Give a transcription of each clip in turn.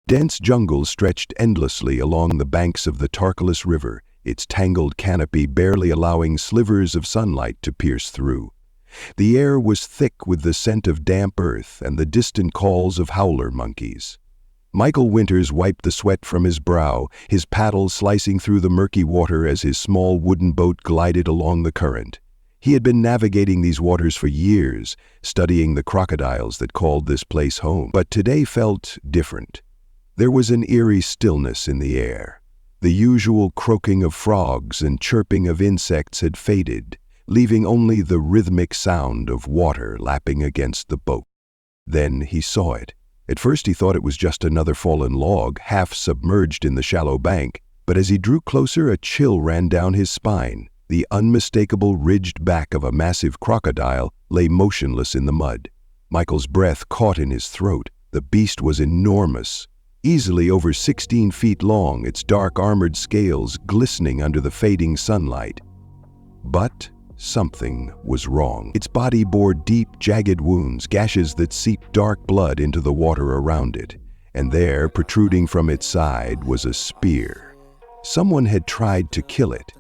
Dense jungle stretched endlessly along the banks of the Tarkalus River, its tangled canopy barely allowing slivers of sunlight to pierce through. The air was thick with the scent of damp earth and the distant calls of howler monkeys. Michael Winters wiped the sweat from his brow, his paddle slicing through the murky water as his small wooden boat glided along the current. He had been navigating these waters for years, studying the crocodiles that called this place home, but today felt different. There was an eerie stillness in the air. The usual croaking of frogs and chirping of insects had faded, leaving only the rhythmic sound of water lapping against the boat. Then he saw it. At first he thought it was just another fallen log, half submerged in the shallow bank, but as he drew closer, a chill ran down his spine. The unmistakable ridged back of a massive crocodile lay motionless in the mud. Michael's breath caught in his throat. The beast was enormous, easily over 16 feet long, its dark armored scales glistening under the fading sunlight. But something was wrong. Its body bore deep, jagged wounds, gashes that seeped dark blood into the water around it. And there, protruding from its side, was a spear. Someone had tried to kill it.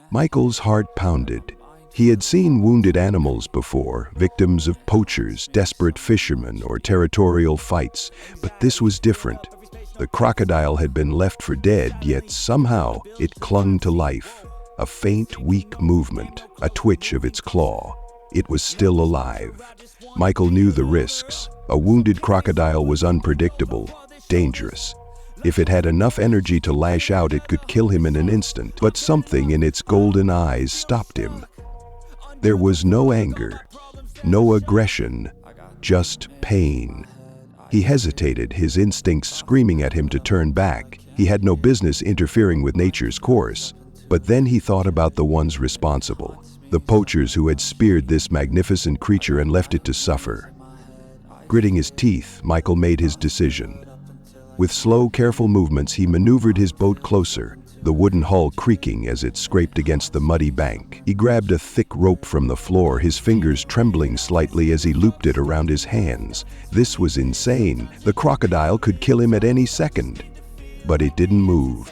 Michael's heart pounded. He had seen wounded animals before, victims of poachers, desperate fishermen, or territorial fights, but this was different. The crocodile had been left for dead, yet somehow it clung to life. A faint, weak movement, a twitch of its claw. It was still alive. Michael knew the risks. A wounded crocodile was unpredictable, dangerous. If it had enough energy to lash out, it could kill him in an instant, but something in its golden eyes stopped him. There was no anger, no aggression, just pain. He hesitated, his instincts screaming at him to turn back. He had no business interfering with nature's course. But then he thought about the ones responsible, the poachers who had speared this magnificent creature and left it to suffer. Gritting his teeth, Michael made his decision. With slow, careful movements, he maneuvered his boat closer, the wooden hull creaking as it scraped against the muddy bank. He grabbed a thick rope from the floor, his fingers trembling slightly as he looped it around his hands. This was insane. The crocodile could kill him at any second. But it didn't move.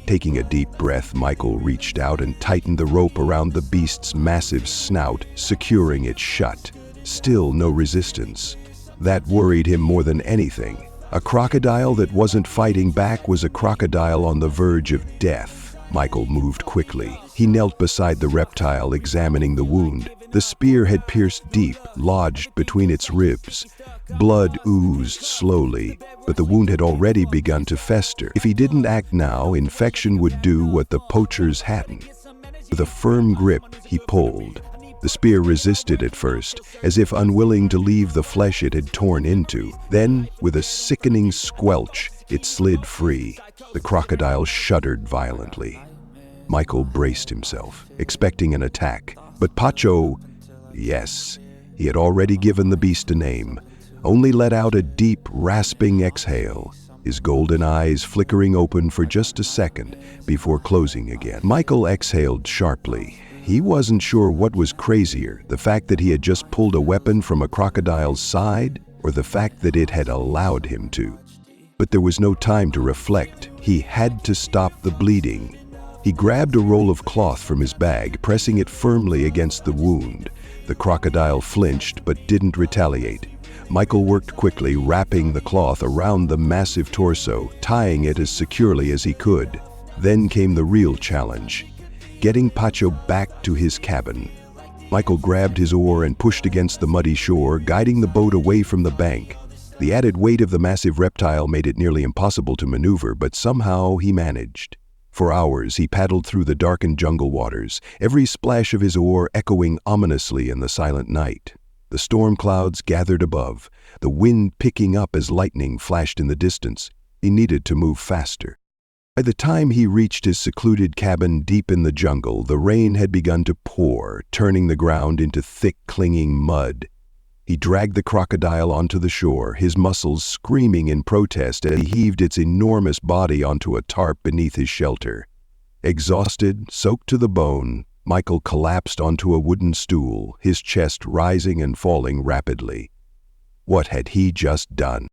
Taking a deep breath, Michael reached out and tightened the rope around the beast's massive snout, securing it shut. Still no resistance. That worried him more than anything. A crocodile that wasn't fighting back was a crocodile on the verge of death. Michael moved quickly. He knelt beside the reptile, examining the wound. The spear had pierced deep, lodged between its ribs. Blood oozed slowly, but the wound had already begun to fester. If he didn't act now, infection would do what the poachers hadn't. With a firm grip, he pulled. The spear resisted at first, as if unwilling to leave the flesh it had torn into. Then, with a sickening squelch, it slid free. The crocodile shuddered violently. Michael braced himself, expecting an attack. But Pacho, yes, he had already given the beast a name, only let out a deep, rasping exhale, his golden eyes flickering open for just a second before closing again. Michael exhaled sharply. He wasn't sure what was crazier, the fact that he had just pulled a weapon from a crocodile's side, or the fact that it had allowed him to. But there was no time to reflect. He had to stop the bleeding. He grabbed a roll of cloth from his bag, pressing it firmly against the wound. The crocodile flinched but didn't retaliate. Michael worked quickly, wrapping the cloth around the massive torso, tying it as securely as he could. Then came the real challenge, getting Pacho back to his cabin. Michael grabbed his oar and pushed against the muddy shore, guiding the boat away from the bank. The added weight of the massive reptile made it nearly impossible to maneuver, but somehow he managed. For hours he paddled through the darkened jungle waters, every splash of his oar echoing ominously in the silent night. The storm clouds gathered above, the wind picking up as lightning flashed in the distance. He needed to move faster. By the time he reached his secluded cabin deep in the jungle, the rain had begun to pour, turning the ground into thick, clinging mud. He dragged the crocodile onto the shore, his muscles screaming in protest as he heaved its enormous body onto a tarp beneath his shelter. Exhausted, soaked to the bone, Michael collapsed onto a wooden stool, his chest rising and falling rapidly. What had he just done?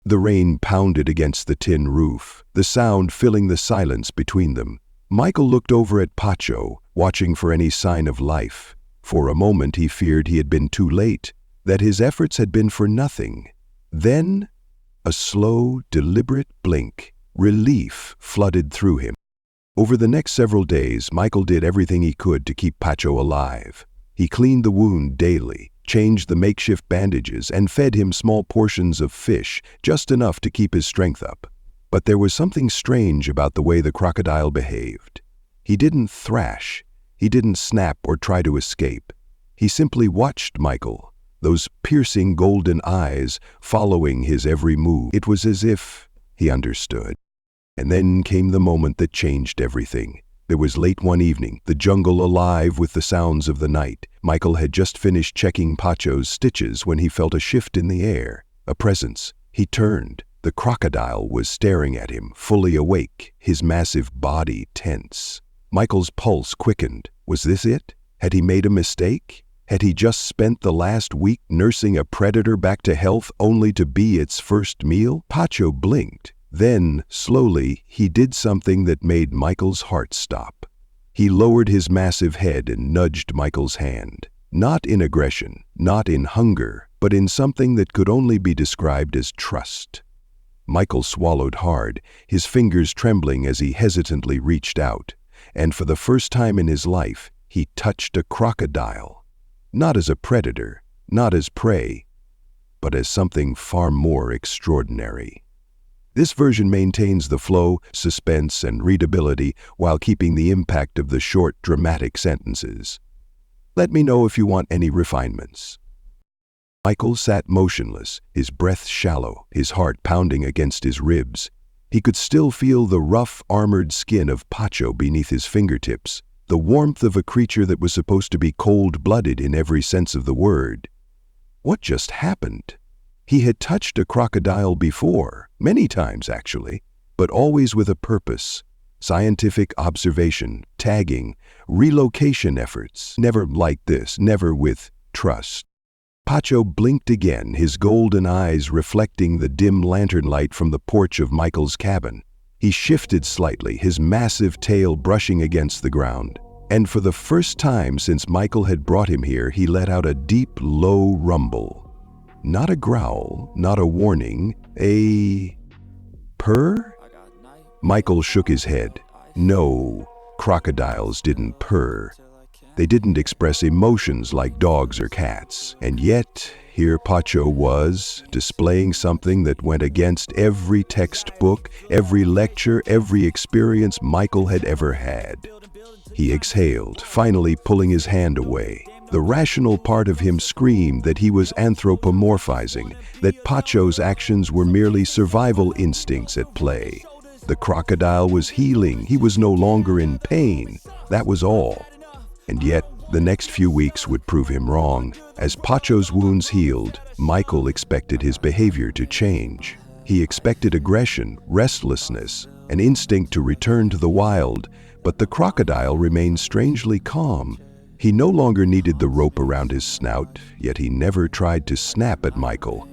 The rain pounded against the tin roof, the sound filling the silence between them. Michael looked over at Pacho, watching for any sign of life. For a moment he feared he had been too late, that his efforts had been for nothing. Then, a slow, deliberate blink, relief flooded through him. Over the next several days, Michael did everything he could to keep Pacho alive. He cleaned the wound daily, changed the makeshift bandages, and fed him small portions of fish, just enough to keep his strength up. But there was something strange about the way the crocodile behaved. He didn't thrash, he didn't snap or try to escape. He simply watched Michael, those piercing golden eyes following his every move. It was as if he understood. And then came the moment that changed everything. It was late one evening, the jungle alive with the sounds of the night. Michael had just finished checking Pacho's stitches when he felt a shift in the air, a presence. He turned. The crocodile was staring at him, fully awake, his massive body tense. Michael's pulse quickened. Was this it? Had he made a mistake? Had he just spent the last week nursing a predator back to health only to be its first meal? Pacho blinked. Then, slowly, he did something that made Michael's heart stop. He lowered his massive head and nudged Michael's hand. Not in aggression, not in hunger, but in something that could only be described as trust. Michael swallowed hard, his fingers trembling as he hesitantly reached out. And for the first time in his life, he touched a crocodile. Not as a predator, not as prey, but as something far more extraordinary. This version maintains the flow, suspense, and readability while keeping the impact of the short, dramatic sentences. Let me know if you want any refinements. Michael sat motionless, his breath shallow, his heart pounding against his ribs. He could still feel the rough, armored skin of Pacho beneath his fingertips, the warmth of a creature that was supposed to be cold-blooded in every sense of the word. What just happened? He had touched a crocodile before, many times actually, but always with a purpose. Scientific observation, tagging, relocation efforts. Never like this, never with trust. Pacho blinked again, his golden eyes reflecting the dim lantern light from the porch of Michael's cabin. He shifted slightly, his massive tail brushing against the ground. And for the first time since Michael had brought him here, he let out a deep, low rumble. Not a growl, not a warning, a purr? Michael shook his head. No, crocodiles didn't purr. They didn't express emotions like dogs or cats. And yet, here Pacho was, displaying something that went against every textbook, every lecture, every experience Michael had ever had. He exhaled, finally pulling his hand away. The rational part of him screamed that he was anthropomorphizing, that Pacho's actions were merely survival instincts at play. The crocodile was healing, he was no longer in pain, that was all. And yet, the next few weeks would prove him wrong. As Pacho's wounds healed, Michael expected his behavior to change. He expected aggression, restlessness, an instinct to return to the wild, but the crocodile remained strangely calm. He no longer needed the rope around his snout, yet he never tried to snap at Michael.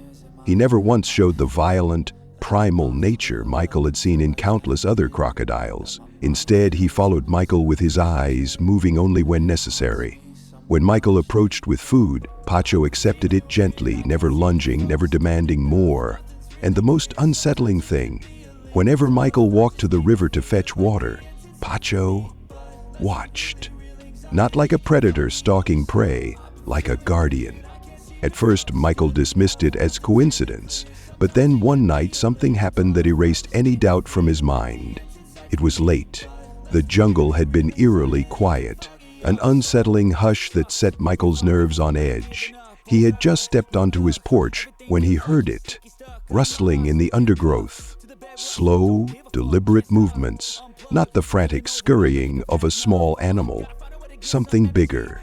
He never once showed the violent, primal nature Michael had seen in countless other crocodiles. Instead, he followed Michael with his eyes, moving only when necessary. When Michael approached with food, Pacho accepted it gently, never lunging, never demanding more. And the most unsettling thing, whenever Michael walked to the river to fetch water, Pacho watched. Not like a predator stalking prey, like a guardian. At first, Michael dismissed it as coincidence, but then one night something happened that erased any doubt from his mind. It was late. The jungle had been eerily quiet, an unsettling hush that set Michael's nerves on edge. He had just stepped onto his porch when he heard it, rustling in the undergrowth. Slow, deliberate movements, not the frantic scurrying of a small animal. Something bigger.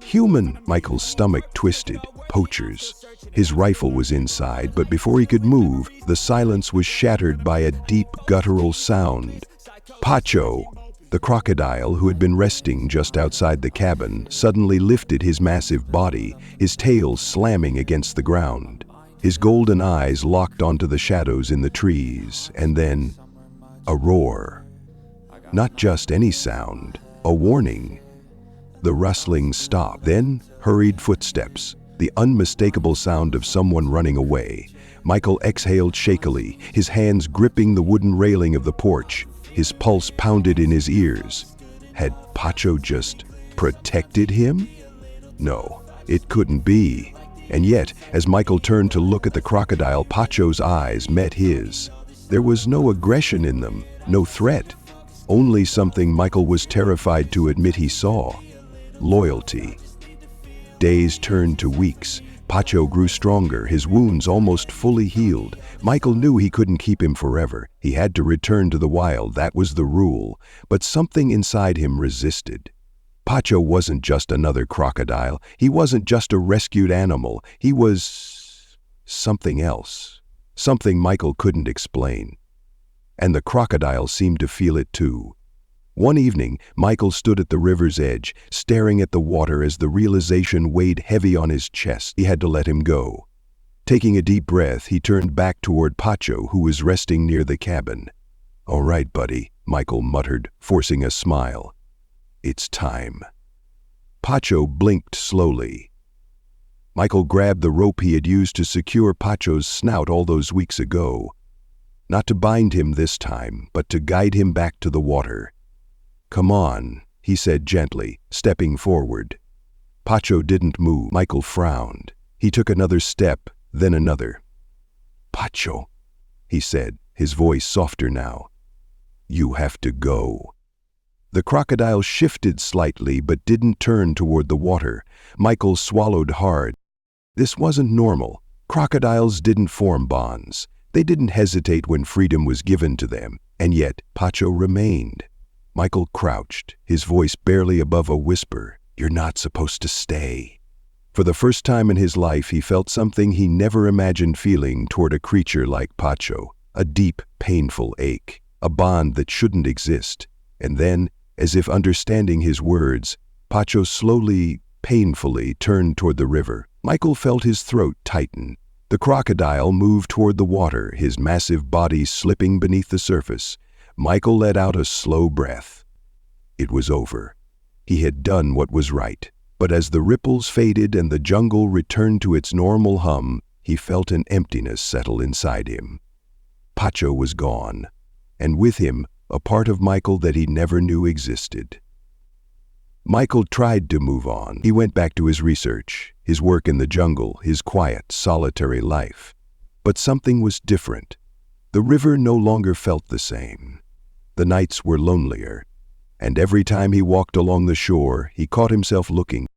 Human. Michael's stomach twisted. Poachers. His rifle was inside, but before he could move, the silence was shattered by a deep guttural sound. Pacho, the crocodile who had been resting just outside the cabin, suddenly lifted his massive body, his tail slamming against the ground. His golden eyes locked onto the shadows in the trees, and then a roar. Not just any sound, a warning. The rustling stopped, then hurried footsteps, the unmistakable sound of someone running away. Michael exhaled shakily, his hands gripping the wooden railing of the porch. His pulse pounded in his ears. Had Pacho just protected him? No, it couldn't be. And yet, as Michael turned to look at the crocodile, Pacho's eyes met his. There was no aggression in them, no threat. Only something Michael was terrified to admit he saw: loyalty. Days turned to weeks. Pacho grew stronger, his wounds almost fully healed. Michael knew he couldn't keep him forever. He had to return to the wild, that was the rule. But something inside him resisted. Pacho wasn't just another crocodile. He wasn't just a rescued animal. He was something else. Something Michael couldn't explain. And the crocodile seemed to feel it too. One evening, Michael stood at the river's edge, staring at the water as the realization weighed heavy on his chest. He had to let him go. Taking a deep breath, he turned back toward Pacho, who was resting near the cabin. "All right, buddy," Michael muttered, forcing a smile. "It's time." Pacho blinked slowly. Michael grabbed the rope he had used to secure Pacho's snout all those weeks ago. Not to bind him this time, but to guide him back to the water. "Come on," he said gently, stepping forward. Pacho didn't move. Michael frowned. He took another step, then another. "Pacho," he said, his voice softer now. "You have to go." The crocodile shifted slightly but didn't turn toward the water. Michael swallowed hard. This wasn't normal. Crocodiles didn't form bonds. They didn't hesitate when freedom was given to them, and yet Pacho remained. Michael crouched, his voice barely above a whisper. "You're not supposed to stay." For the first time in his life, he felt something he never imagined feeling toward a creature like Pacho, a deep, painful ache, a bond that shouldn't exist. And then, as if understanding his words, Pacho slowly, painfully turned toward the river. Michael felt his throat tighten. The crocodile moved toward the water, his massive body slipping beneath the surface. Michael let out a slow breath. It was over. He had done what was right. But as the ripples faded and the jungle returned to its normal hum, he felt an emptiness settle inside him. Pacho was gone, and with him, a part of Michael that he never knew existed. Michael tried to move on. He went back to his research, his work in the jungle, his quiet, solitary life. But something was different. The river no longer felt the same. The nights were lonelier, and every time he walked along the shore, he caught himself looking,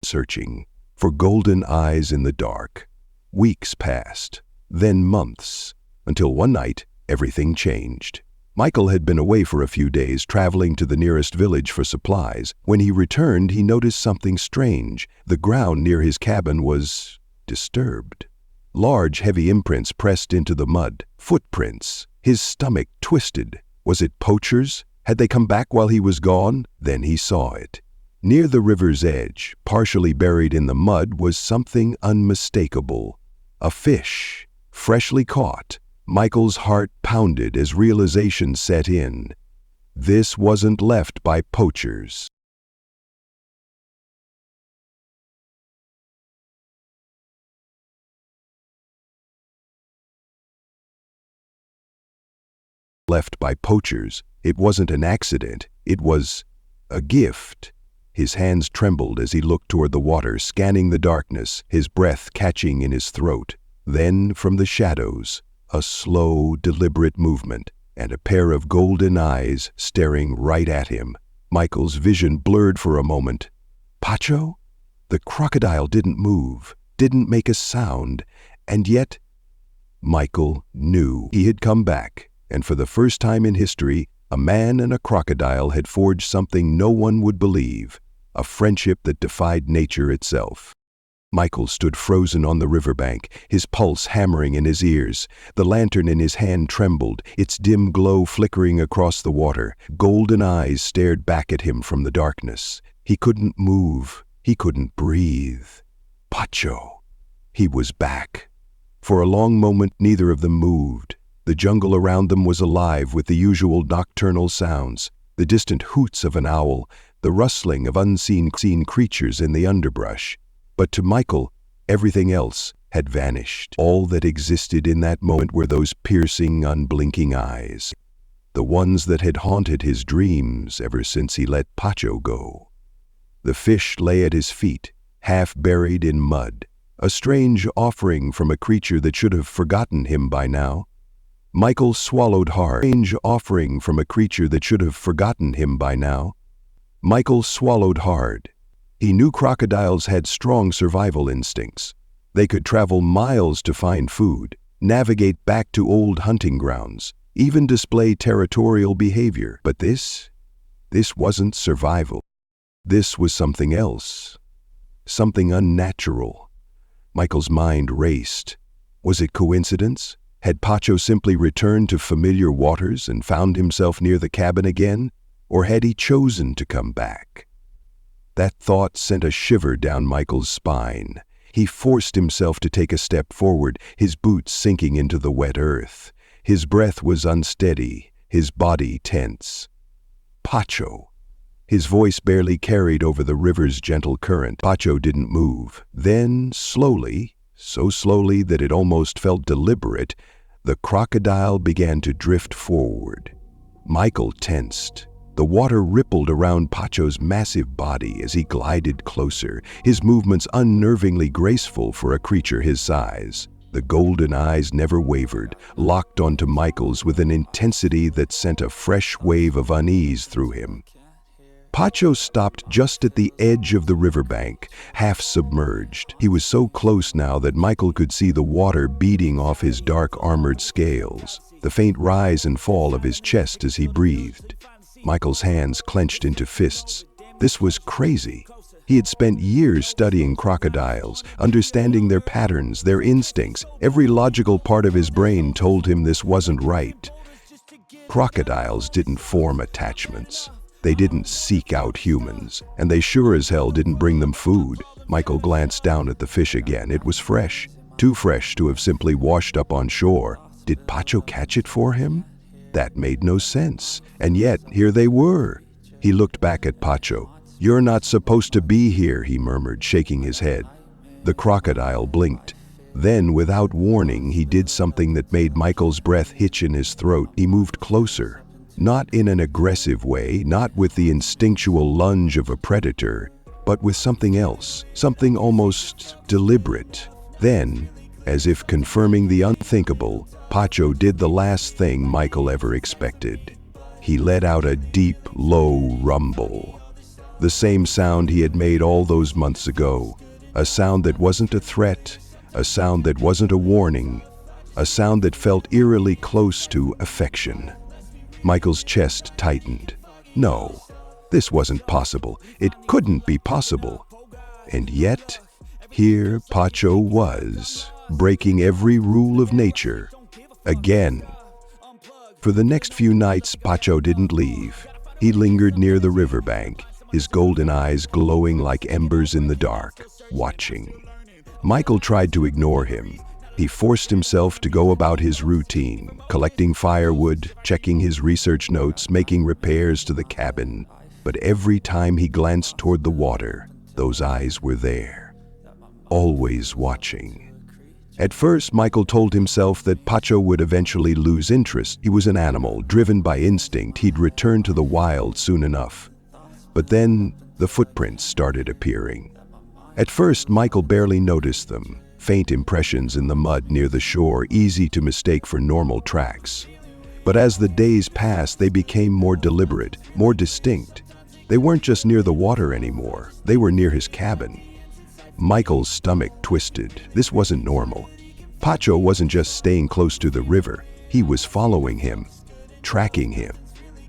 searching, for golden eyes in the dark. Weeks passed, then months, until one night, everything changed. Michael had been away for a few days, traveling to the nearest village for supplies. When he returned, he noticed something strange. The ground near his cabin was disturbed. Large, heavy imprints pressed into the mud. Footprints. His stomach twisted. Was it poachers? Had they come back while he was gone? Then he saw it. Near the river's edge, partially buried in the mud, was something unmistakable. A fish, freshly caught. Michael's heart pounded as realization set in. This wasn't left by poachers. It wasn't an accident. It was a gift. His hands trembled as he looked toward the water, scanning the darkness, his breath catching in his throat. Then, from the shadows, a slow, deliberate movement, and a pair of golden eyes staring right at him. Michael's vision blurred for a moment. Pacho? The crocodile didn't move, didn't make a sound, and yet Michael knew he had come back, and for the first time in history, a man and a crocodile had forged something no one would believe, a friendship that defied nature itself. Michael stood frozen on the riverbank, his pulse hammering in his ears. The lantern in his hand trembled, its dim glow flickering across the water. Golden eyes stared back at him from the darkness. He couldn't move. He couldn't breathe. Pacho. He was back. For a long moment, neither of them moved. The jungle around them was alive with the usual nocturnal sounds, the distant hoots of an owl, the rustling of unseen creatures in the underbrush. But to Michael, everything else had vanished. All that existed in that moment were those piercing, unblinking eyes, the ones that had haunted his dreams ever since he let Pacho go. The fish lay at his feet, half buried in mud, a strange offering from a creature that should have forgotten him by now. Michael swallowed hard. Strange offering from a creature that should have forgotten him by now. Michael swallowed hard. He knew crocodiles had strong survival instincts. They could travel miles to find food, navigate back to old hunting grounds, even display territorial behavior. But this wasn't survival. This was something else, something unnatural. Michael's mind raced. Was it coincidence? Had Pacho simply returned to familiar waters and found himself near the cabin again? Or had he chosen to come back? That thought sent a shiver down Michael's spine. He forced himself to take a step forward, his boots sinking into the wet earth. His breath was unsteady, his body tense. Pacho. His voice barely carried over the river's gentle current. Pacho didn't move. Then, slowly, so slowly that it almost felt deliberate, the crocodile began to drift forward. Michael tensed. The water rippled around Pacho's massive body as he glided closer, his movements unnervingly graceful for a creature his size. The golden eyes never wavered, locked onto Michael's with an intensity that sent a fresh wave of unease through him. Pacho stopped just at the edge of the riverbank, half submerged. He was so close now that Michael could see the water beating off his dark armored scales, the faint rise and fall of his chest as he breathed. Michael's hands clenched into fists. This was crazy. He had spent years studying crocodiles, understanding their patterns, their instincts. Every logical part of his brain told him this wasn't right. Crocodiles didn't form attachments. They didn't seek out humans, and they sure as hell didn't bring them food. Michael glanced down at the fish again. It was fresh, too fresh to have simply washed up on shore. Did Pacho catch it for him? That made no sense, and yet here they were. He looked back at Pacho. "You're not supposed to be here," he murmured, shaking his head. The crocodile blinked. Then, without warning, he did something that made Michael's breath hitch in his throat. He moved closer. Not in an aggressive way, not with the instinctual lunge of a predator, but with something else, something almost deliberate. Then, as if confirming the unthinkable, Pacho did the last thing Michael ever expected. He let out a deep, low rumble. The same sound he had made all those months ago. A sound that wasn't a threat, a sound that wasn't a warning, a sound that felt eerily close to affection. Michael's chest tightened. No, this wasn't possible. It couldn't be possible. And yet, here Pacho was, breaking every rule of nature. Again. For the next few nights, Pacho didn't leave. He lingered near the riverbank, his golden eyes glowing like embers in the dark, watching. Michael tried to ignore him. He forced himself to go about his routine, collecting firewood, checking his research notes, making repairs to the cabin. But every time he glanced toward the water, those eyes were there, always watching. At first, Michael told himself that Pacho would eventually lose interest. He was an animal, driven by instinct. He'd return to the wild soon enough. But then, the footprints started appearing. At first, Michael barely noticed them. Faint impressions in the mud near the shore, easy to mistake for normal tracks. But as the days passed, they became more deliberate, more distinct. They weren't just near the water anymore. They were near his cabin. Michael's stomach twisted. This wasn't normal. Pacho wasn't just staying close to the river. He was following him, tracking him,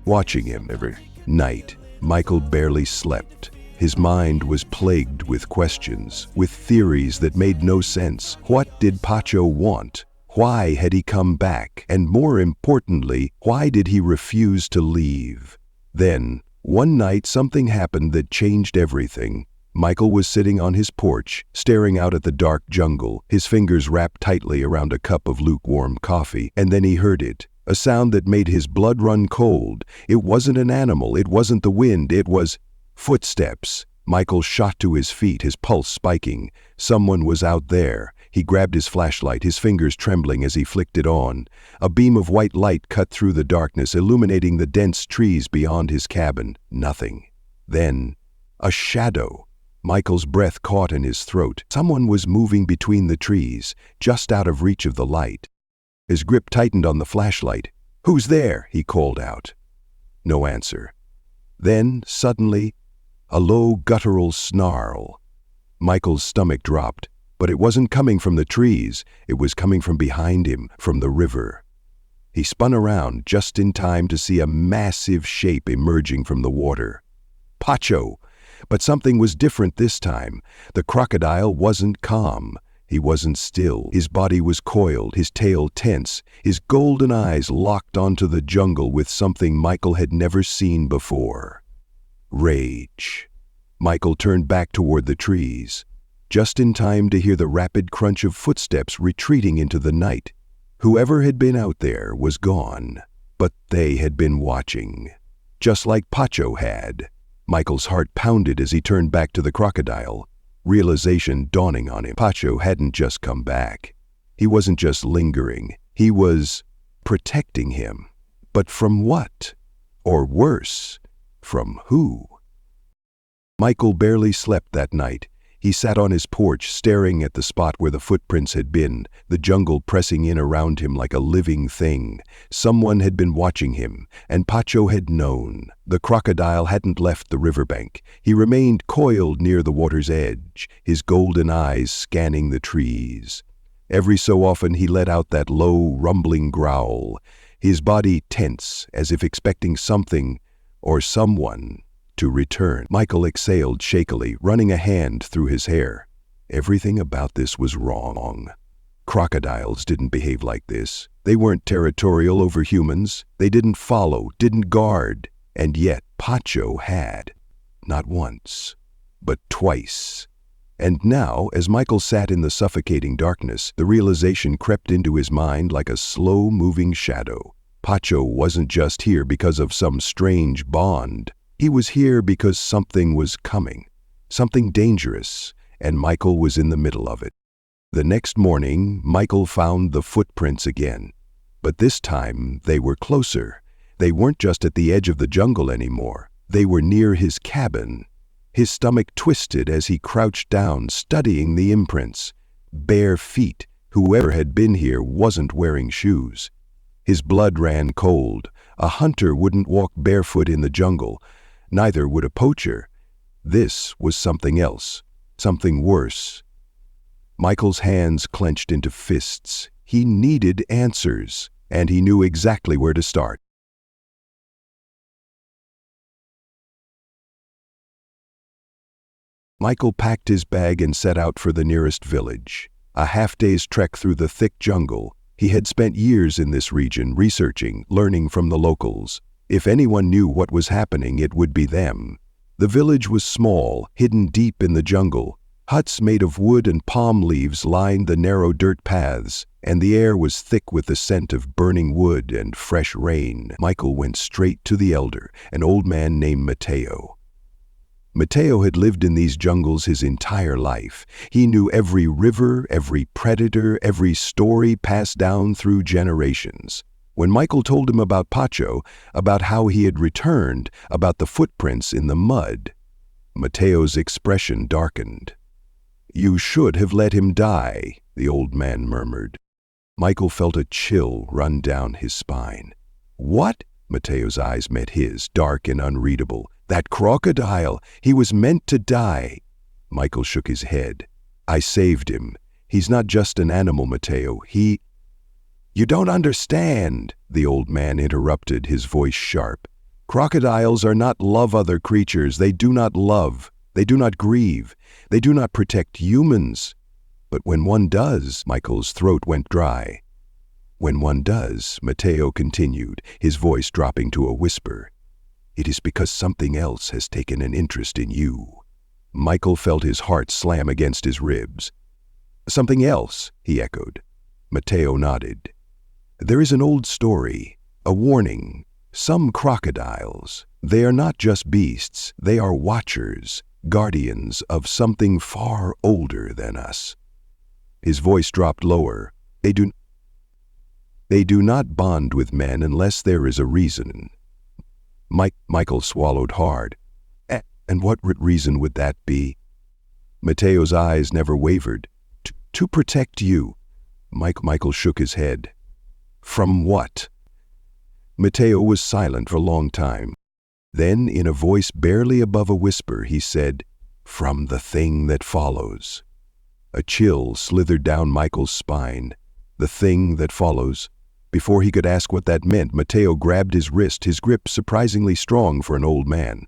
watching him every night. Michael barely slept. His mind was plagued with questions, with theories that made no sense. What did Pacho want? Why had he come back? And more importantly, why did he refuse to leave? Then, one night, something happened that changed everything. Michael was sitting on his porch, staring out at the dark jungle, his fingers wrapped tightly around a cup of lukewarm coffee, and then he heard it. A sound that made his blood run cold. It wasn't an animal, it wasn't the wind, it was footsteps. Michael shot to his feet, his pulse spiking. Someone was out there. He grabbed his flashlight, his fingers trembling as he flicked it on. A beam of white light cut through the darkness, illuminating the dense trees beyond his cabin. Nothing. Then, a shadow. Michael's breath caught in his throat. Someone was moving between the trees, just out of reach of the light. His grip tightened on the flashlight. "Who's there?" he called out. No answer. Then, suddenly, a low guttural snarl. Michael's stomach dropped, but it wasn't coming from the trees. It was coming from behind him, from the river. He spun around just in time to see a massive shape emerging from the water. Pacho! But something was different this time. The crocodile wasn't calm. He wasn't still. His body was coiled, his tail tense, his golden eyes locked onto the jungle with something Michael had never seen before. Rage. Michael turned back toward the trees, just in time to hear the rapid crunch of footsteps retreating into the night. Whoever had been out there was gone, but they had been watching, just like Pacho had. Michael's heart pounded as he turned back to the crocodile, realization dawning on him. Pacho hadn't just come back. He wasn't just lingering. He was protecting him. But from what? Or worse, from who? Michael barely slept that night. He sat on his porch, staring at the spot where the footprints had been, the jungle pressing in around him like a living thing. Someone had been watching him, and Pacho had known. The crocodile hadn't left the riverbank. He remained coiled near the water's edge, his golden eyes scanning the trees. Every so often he let out that low, rumbling growl, his body tense, as if expecting something or someone to return. Michael exhaled shakily, running a hand through his hair. Everything about this was wrong. Crocodiles didn't behave like this. They weren't territorial over humans. They didn't follow, didn't guard. And yet Pacho had. Not once, but twice. And now, as Michael sat in the suffocating darkness, the realization crept into his mind like a slow-moving shadow. Pacho wasn't just here because of some strange bond. He was here because something was coming, something dangerous, and Michael was in the middle of it. The next morning, Michael found the footprints again. But this time, they were closer. They weren't just at the edge of the jungle anymore. They were near his cabin. His stomach twisted as he crouched down, studying the imprints. Bare feet. Whoever had been here wasn't wearing shoes. His blood ran cold. A hunter wouldn't walk barefoot in the jungle. Neither would a poacher. This was something else, something worse. Michael's hands clenched into fists. He needed answers, and he knew exactly where to start. Michael packed his bag and set out for the nearest village. A half-day's trek through the thick jungle. He had spent years in this region, researching, learning from the locals. If anyone knew what was happening, it would be them. The village was small, hidden deep in the jungle. Huts made of wood and palm leaves lined the narrow dirt paths, and the air was thick with the scent of burning wood and fresh rain. Michael went straight to the elder, an old man named Mateo. Mateo had lived in these jungles his entire life. He knew every river, every predator, every story passed down through generations. When Michael told him about Pacho, about how he had returned, about the footprints in the mud, Mateo's expression darkened. "You should have let him die," the old man murmured. Michael felt a chill run down his spine. "What?" Mateo's eyes met his, dark and unreadable. "That crocodile, he was meant to die." Michael shook his head. "I saved him. He's not just an animal, Mateo. "You don't understand," the old man interrupted, his voice sharp. "Crocodiles are not other creatures. They do not love. They do not grieve. They do not protect humans. But when one does," Michael's throat went dry. "When one does," Mateo continued, his voice dropping to a whisper, "it is because something else has taken an interest in you." Michael felt his heart slam against his ribs. "Something else," he echoed. Matteo nodded. "There is an old story, a warning. Some crocodiles, they are not just beasts, they are watchers, guardians of something far older than us." His voice dropped lower. They do not bond with men unless there is a reason." Michael swallowed hard. "And what reason would that be?" Matteo's eyes never wavered. To protect you." Michael shook his head. "From what?" Matteo was silent for a long time. Then, in a voice barely above a whisper, he said, "From the thing that follows." A chill slithered down Michael's spine. The thing that follows. Before he could ask what that meant, Matteo grabbed his wrist, his grip surprisingly strong for an old man.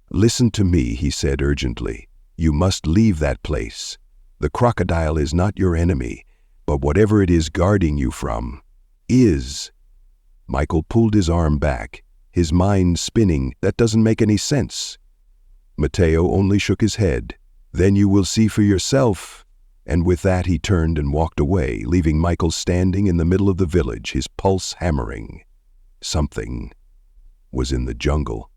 "Listen to me," he said urgently. "You must leave that place. The crocodile is not your enemy, but whatever it is guarding you from is." Michael pulled his arm back, his mind spinning. "That doesn't make any sense." Matteo only shook his head. "Then you will see for yourself." And with that he turned and walked away, leaving Michael standing in the middle of the village, his pulse hammering. Something was in the jungle.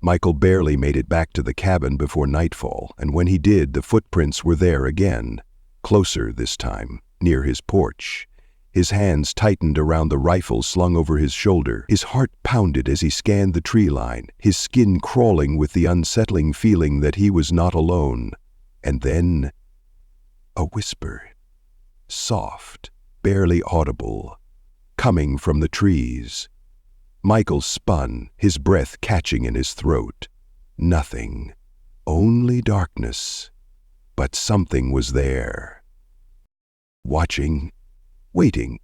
Michael barely made it back to the cabin before nightfall, and when he did, the footprints were there again, closer this time, near his porch. His hands tightened around the rifle slung over his shoulder. His heart pounded as he scanned the tree line, his skin crawling with the unsettling feeling that he was not alone. And then a whisper, soft, barely audible, coming from the trees. Michael spun, his breath catching in his throat. Nothing, only darkness. But something was there. Watching, waiting.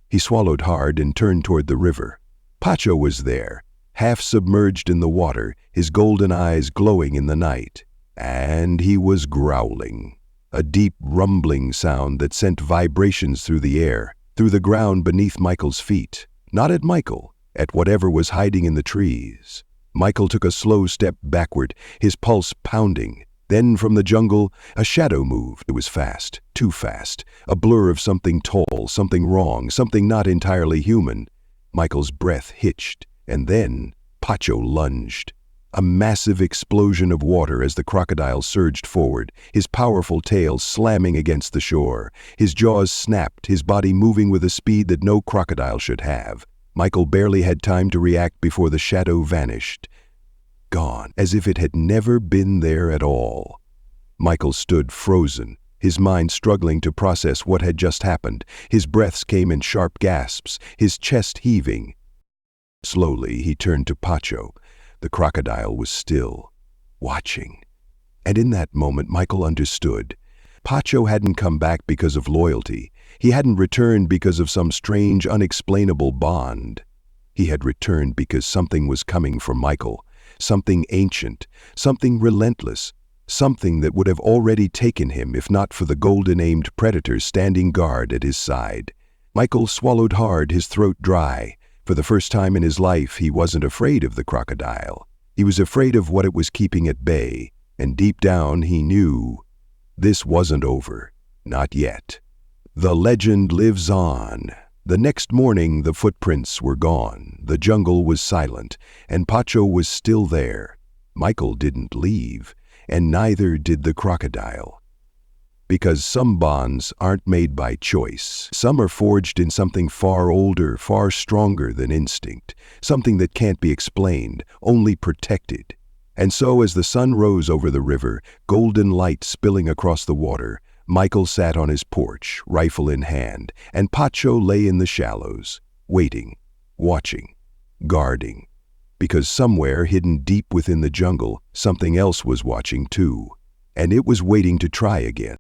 He swallowed hard and turned toward the river. Pacho was there, half submerged in the water, his golden eyes glowing in the night. And he was growling. A deep rumbling sound that sent vibrations through the air, through the ground beneath Michael's feet. Not at Michael, at whatever was hiding in the trees. Michael took a slow step backward, his pulse pounding. Then from the jungle, a shadow moved. It was fast, too fast, a blur of something tall, something wrong, something not entirely human. Michael's breath hitched, and then Pacho lunged. A massive explosion of water as the crocodile surged forward, his powerful tail slamming against the shore. His jaws snapped, his body moving with a speed that no crocodile should have. Michael barely had time to react before the shadow vanished. Gone, as if it had never been there at all. Michael stood frozen, his mind struggling to process what had just happened. His breaths came in sharp gasps, his chest heaving. Slowly, he turned to Pacho. The crocodile was still, watching. And in that moment, Michael understood. Pacho hadn't come back because of loyalty. He hadn't returned because of some strange, unexplainable bond. He had returned because something was coming for Michael. Something ancient, something relentless, something that would have already taken him if not for the golden-aimed predator standing guard at his side. Michael swallowed hard, his throat dry. For the first time in his life, he wasn't afraid of the crocodile. He was afraid of what it was keeping at bay, and deep down he knew this wasn't over, not yet. The legend lives on. The next morning, the footprints were gone, the jungle was silent, and Pacho was still there. Michael didn't leave, and neither did the crocodile. Because some bonds aren't made by choice. Some are forged in something far older, far stronger than instinct, something that can't be explained, only protected. And so as the sun rose over the river, golden light spilling across the water, Michael sat on his porch, rifle in hand, and Pacho lay in the shallows, waiting, watching, guarding. Because somewhere hidden deep within the jungle, something else was watching too, and it was waiting to try again.